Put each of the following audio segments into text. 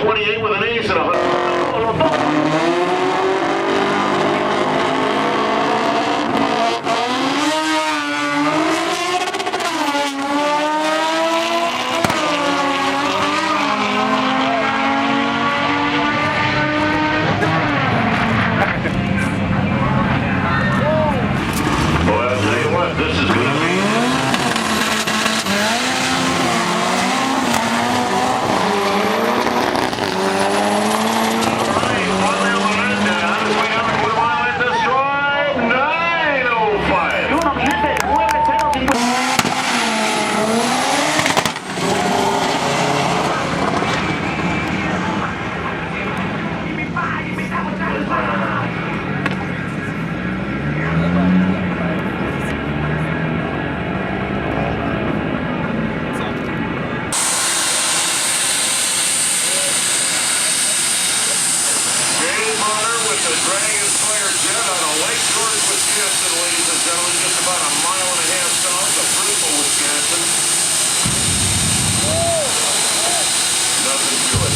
28 with an ace and a 100. The Dragon Slayer jet on a Lake George, Wisconsin, ladies and gentlemen, just about a mile and a half south of Bristol, Wisconsin. Nothing to it.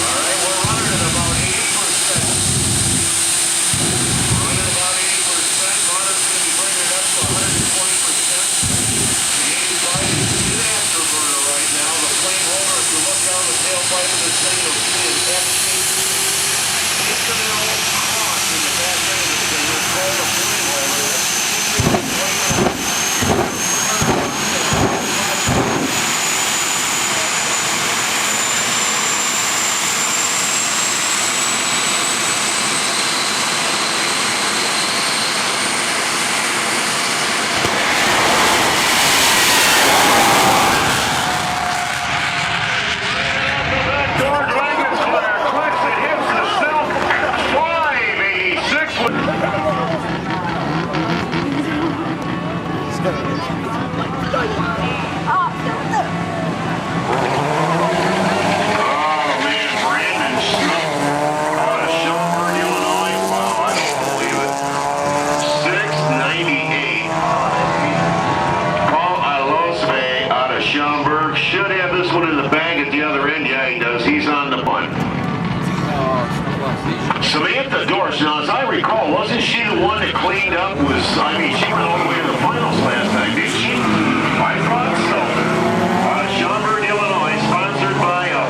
All right, we're running at about 80%. Should have this one in the bag at the other end. Yeah, he does. He's on the bunt. Samantha Dorsch, now as I recall, wasn't she the one that cleaned up? She went all the way to the finals last night, didn't she? I thought so. Schaumburg, Illinois, sponsored by a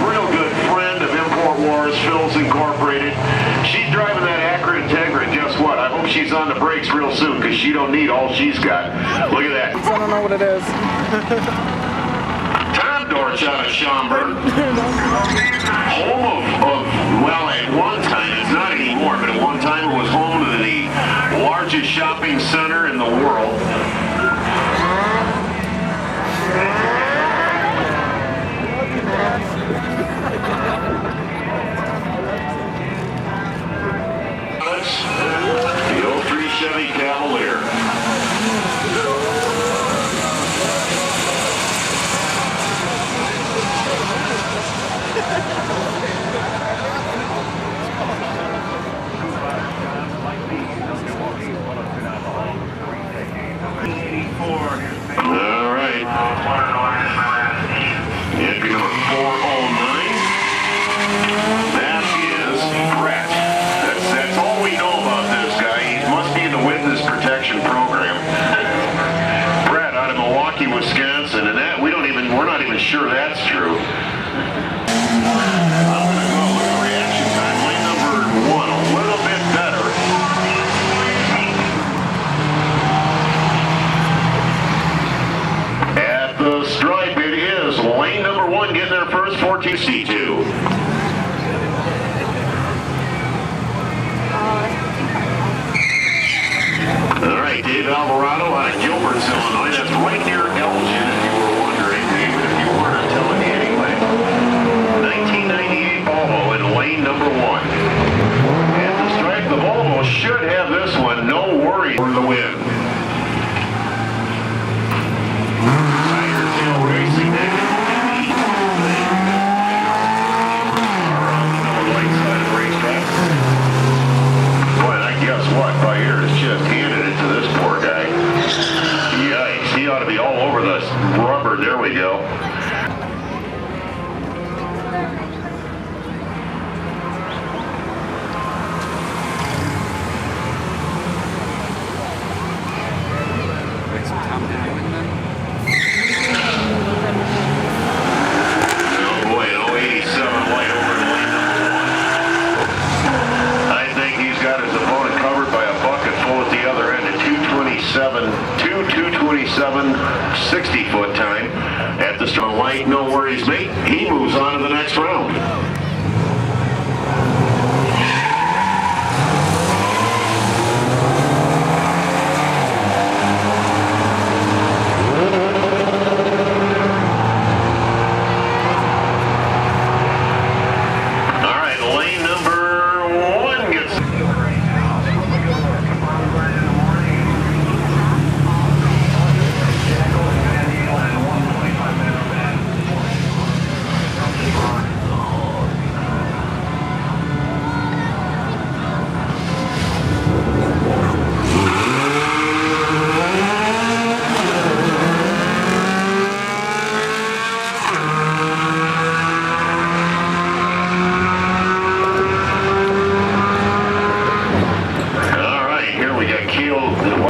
real good friend of Import Wars, Phil's Incorporated. She's driving that Acura Integra. Guess what? I hope she's on the brakes real soon because she don't need all she's got. Look at that. I don't know what it is. Dorsch out of Schaumburg, home of, well, at one time, it's not anymore, but at one time it was home to the largest shopping center in the world. The 03 Chevy Cavalier. All right. Entry number 409. That is Brett. That's all we know about this guy. He must be in the witness protection program. Brett out of Milwaukee, Wisconsin, and that we're not even sure that's true. I'm gonna go with the reaction time. Lane number 1, a little bit better. At the stripe, it is lane number 1 getting there first, 14C2. All right, Dave Alvarado out of Gilbert, Illinois. That's right near Elgin, if you were wondering, David, if you weren't telling me anyway. 1998 Volvo in lane number 1. At the stripe, the Volvo should have this one. No worry for the win. Tiger Tail Racing next. Around the right side of the race. we go. Two 227 60-foot time at the start. Light, no worries, mate. He moves on to the next round. All right, lane number 1 gets.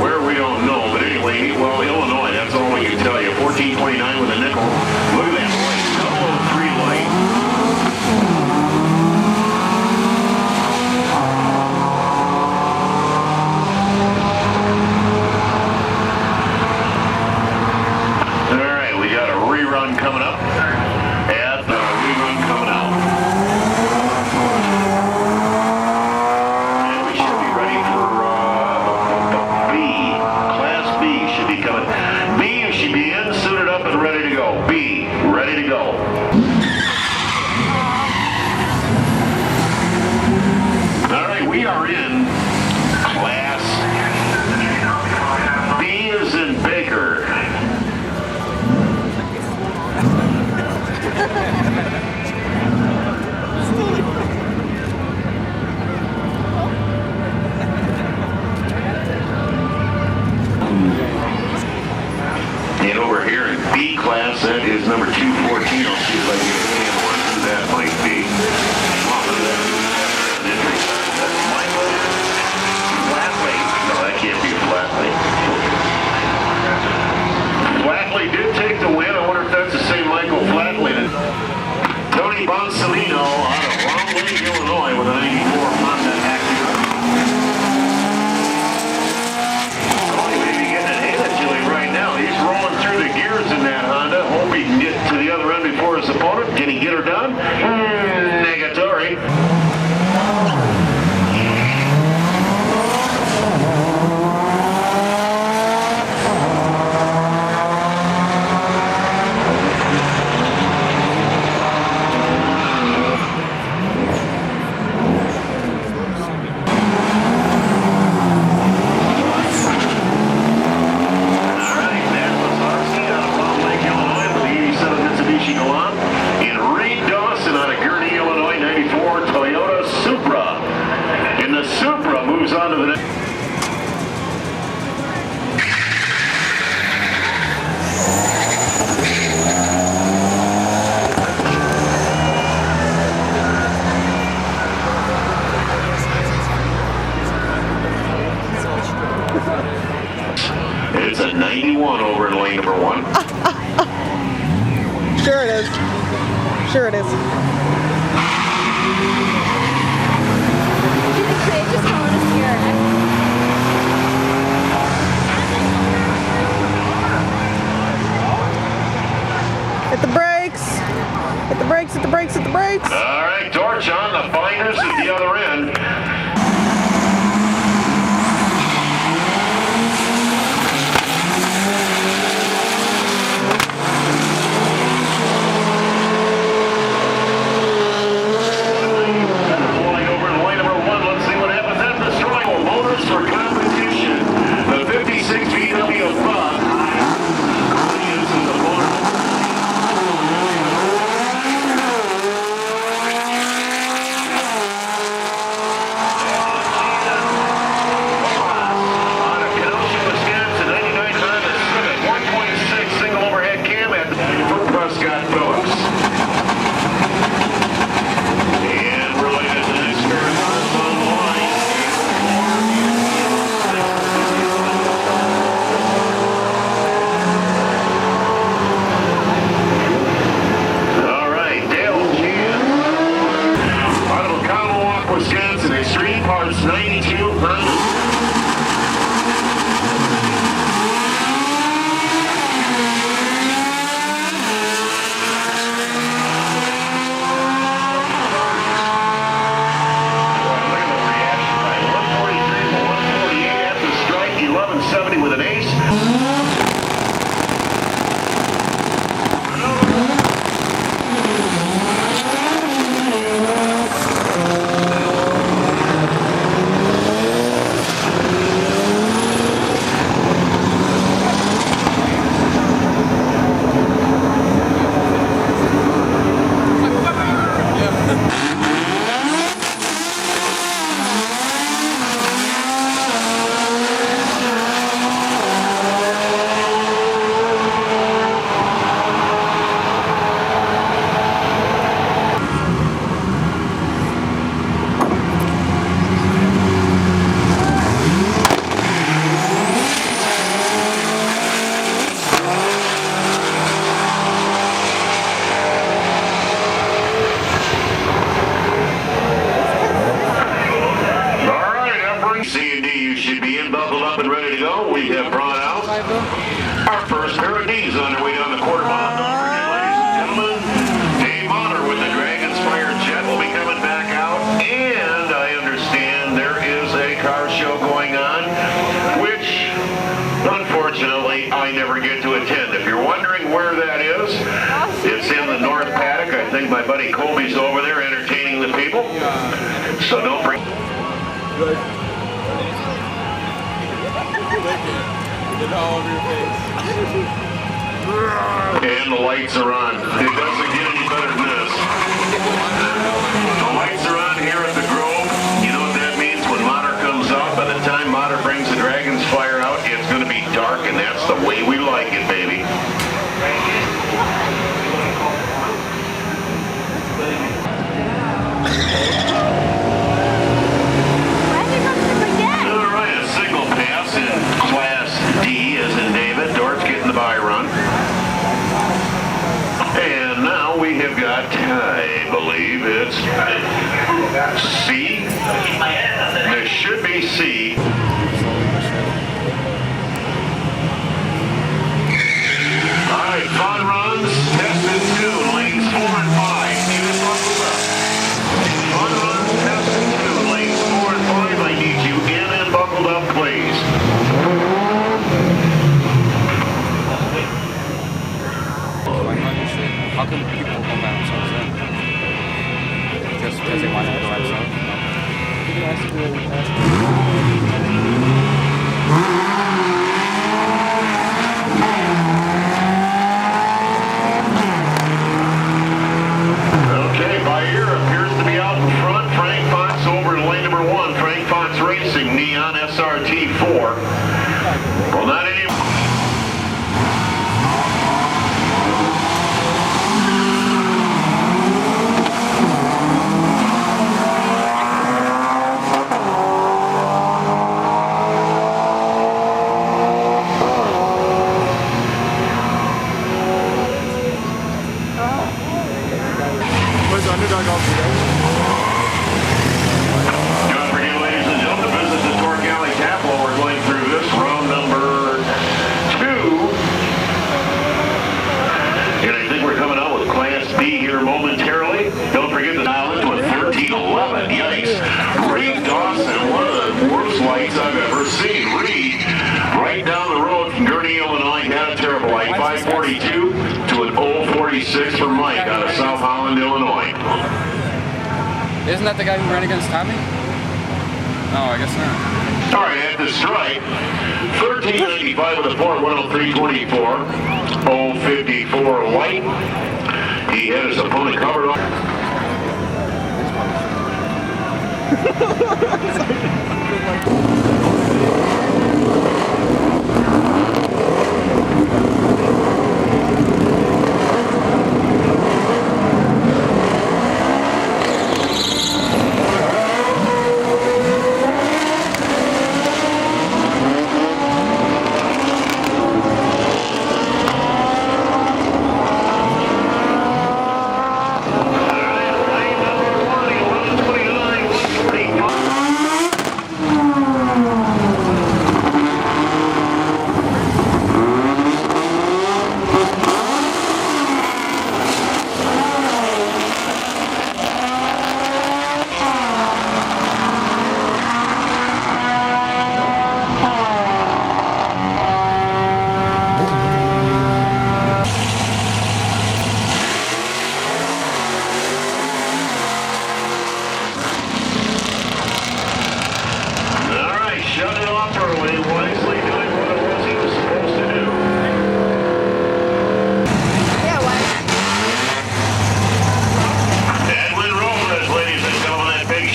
Where we don't know, but anyway, well, Illinois, that's all we can tell you. 1429 with a nickel. Look at that light, 003 light. All right, we got a rerun coming up. And a rerun coming out. And we should be ready for B, you should be in, suited up, and ready to go. B, ready to go. All right, we are in Class B as in Baker. And over here in B class, that is number 214. I'll see if I can get a handle on who that might be. That's Michael Flatley. No, that can't be Flatley. Flatley did take the win. I wonder if that's the same Michael Flatley. Tony Bonsalino out of Round Lake, Illinois with a 94 Honda Acura. He's rolling through the gears in that Honda. Hope he can get to the other end before his opponent. Can he get her done? Negatory. On to the next. It's a 91 over in lane number 1. Sure it is. Sure it is. Hit the brakes! Hit the brakes, hit the brakes, hit the brakes! All right, torch on the finders at the other end. Flying over in lane number 1. Let's see what happens at the strike. Motors for competition. The 56 VW Buck. parts 92. With an ace. C&D, you should be in, buckled up and ready to go. We have brought out our first pair of D's on their way down the quarter mile. Don't forget, ladies and gentlemen, Dave Honor with the Dragon's Fire Jet will be coming back out. And I understand there is a car show going on, which unfortunately I never get to attend. If you're wondering where that is, it's in the North Paddock. I think my buddy Colby's over there entertaining the people. So don't forget. And the lights are on. It doesn't get any better than this. The lights are on here at the Grove. You know what that means? When Mater comes out, by the time Mater brings the Dragon's Fire out, it's going to be dark, and that's the way we like it, baby. I believe it's C. This should be C. All right, fun runs, test and tune, lanes 4 and 5. Keep it buckled up. Fun runs, test and tune, lanes 4 and 5. I need you in and buckled up, please. How come people come by themselves in? Just because they want to go by themselves? Okay, Bayer appears to be out in front. Frank Fox over in lane number 1. Frank Fox Racing, Neon SRT 4. Well, not any... momentarily. Don't forget to dial into a 1311. Yikes. Reed Dawson, one of the worst lights I've ever seen. Reed, right down the road from Gurnee, Illinois, had a terrible light. 542 to an 046 for Mike out of South Holland, Illinois. Isn't that the guy who ran against Tommy? No, I guess not. All right, at the strike, 1395 with a port, 103.24, 054 white. He had his opponent covered on.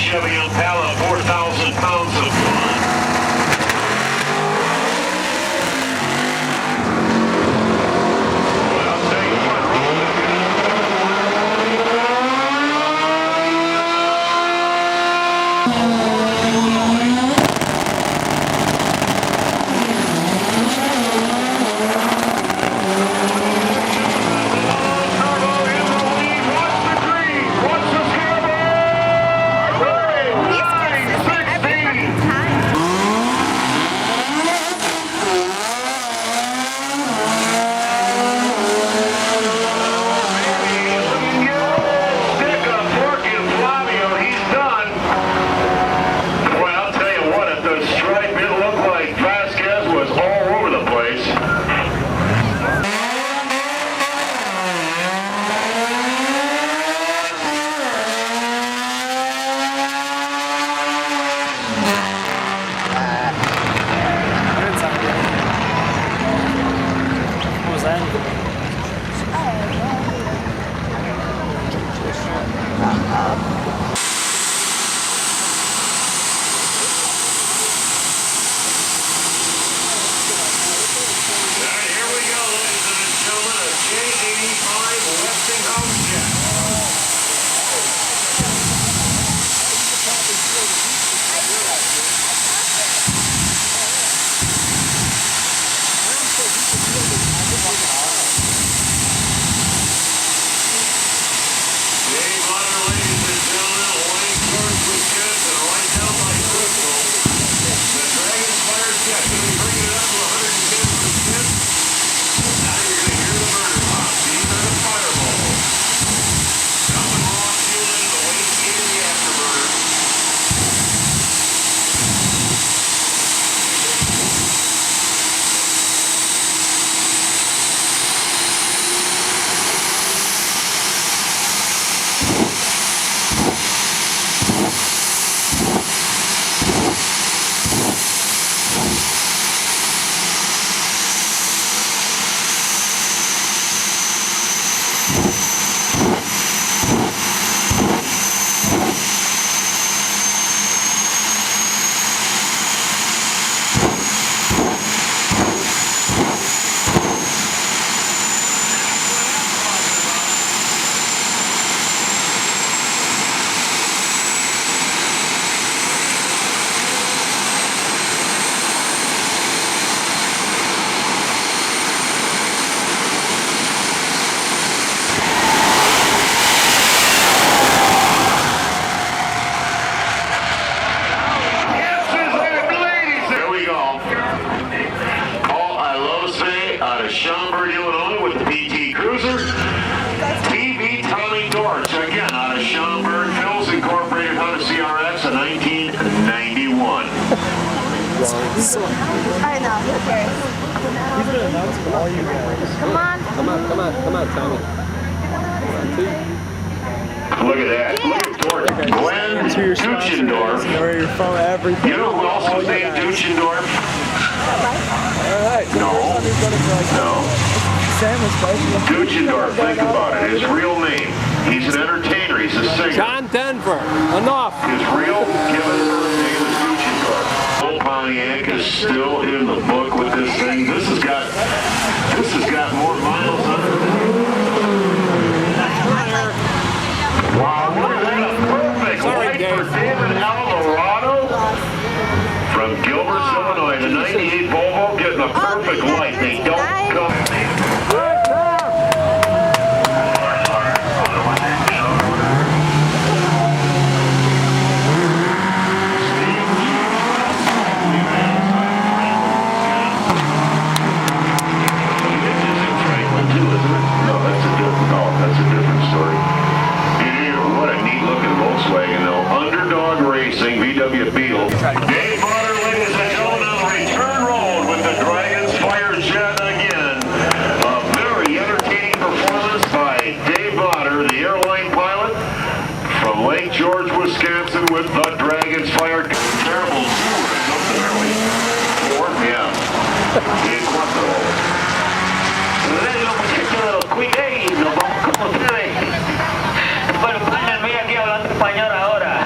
Chevy Impala, 4,000 pounds of fun. Well, I'll tell you what, What was that? all right, here we go, ladies and gentlemen, a J85 Westinghouse jet. Dave Hunter, ladies and gentlemen, Wayne George, Wisconsin, right down by Crystal. The Dragon's Fire jet, can we bring it up to 110%? Now you're going to hear the burner pop. These are the fireballs. Coming raw fuel into the waste heat of the afterburner. Schaumburg, Illinois with the PT Cruiser. TV Tommy Dortch, again out of Schaumburg Hills Incorporated Honda CRX, a 1991. I know, who cares? He's been announced for all you guys. Come on. Come on, Tommy. Look at that. Look at Dortch. Glenn To your sponsors, Duchendorf. where you're from, everything. You know who else was named Duchendorf? All right. So No. first time he's gonna be like, No. Sam was supposed to Duchendorf, think about it. His real name. He's an entertainer. He's a singer. John Denver. Enough. His real given birth name is Duchendorf. Old Pontiac is still in the book with this thing. This has got more miles on it. Wow, look at that. A perfect light for David Alvarado from Gilbert, Illinois. The 98 Volvo getting a perfect light. They don't come. That's a different story. Yeah, what a neat looking Volkswagen though. Underdog Racing, VW Beetle. Dave Hunter, ladies and gentlemen, on the return road with the Dragon's Fire Jet again. A very entertaining performance by Dave Hunter, the airline pilot from Lake George, Wisconsin with the Dragon's Fire. Terrible tour or something, are we? Four? Yeah. In Quattro. Los muchachos de los Quick Days, nos vamos con ustedes. Bueno, párenme aquí hablando español ahora.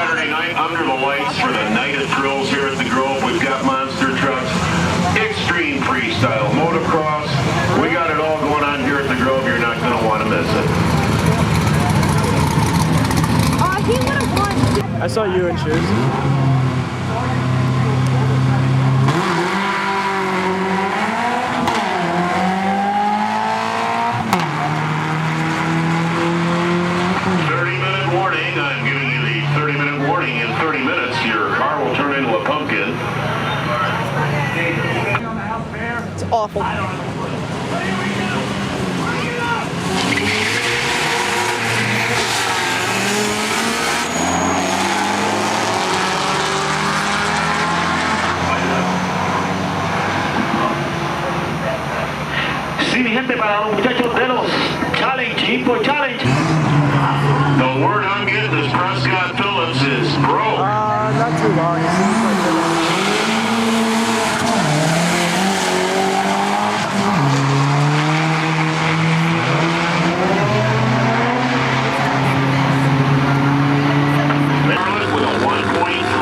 Saturday night under the lights for the night of thrills here at the Grove. We've got monster trucks, extreme freestyle, motocross. We got it all going on here at the Grove. You're not going to want to miss it. He would have won. I saw you in shoes. 30-minute warning. I'm giving you the 30-minute warning. In 30 minutes, your car will turn into a pumpkin. It's awful. Sí, mi gente, para los muchachos de los Challenge, Info Challenge. The word I'm getting is Prescott Phillips is broke. Not too long. It seems like Maryland with a 1.3.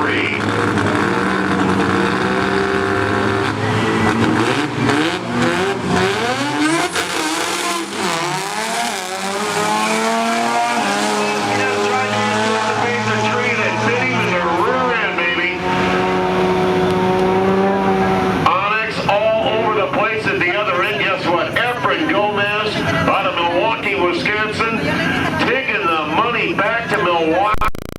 Onyx all over the place at the other end. Guess what? Efren Gomez out of Milwaukee was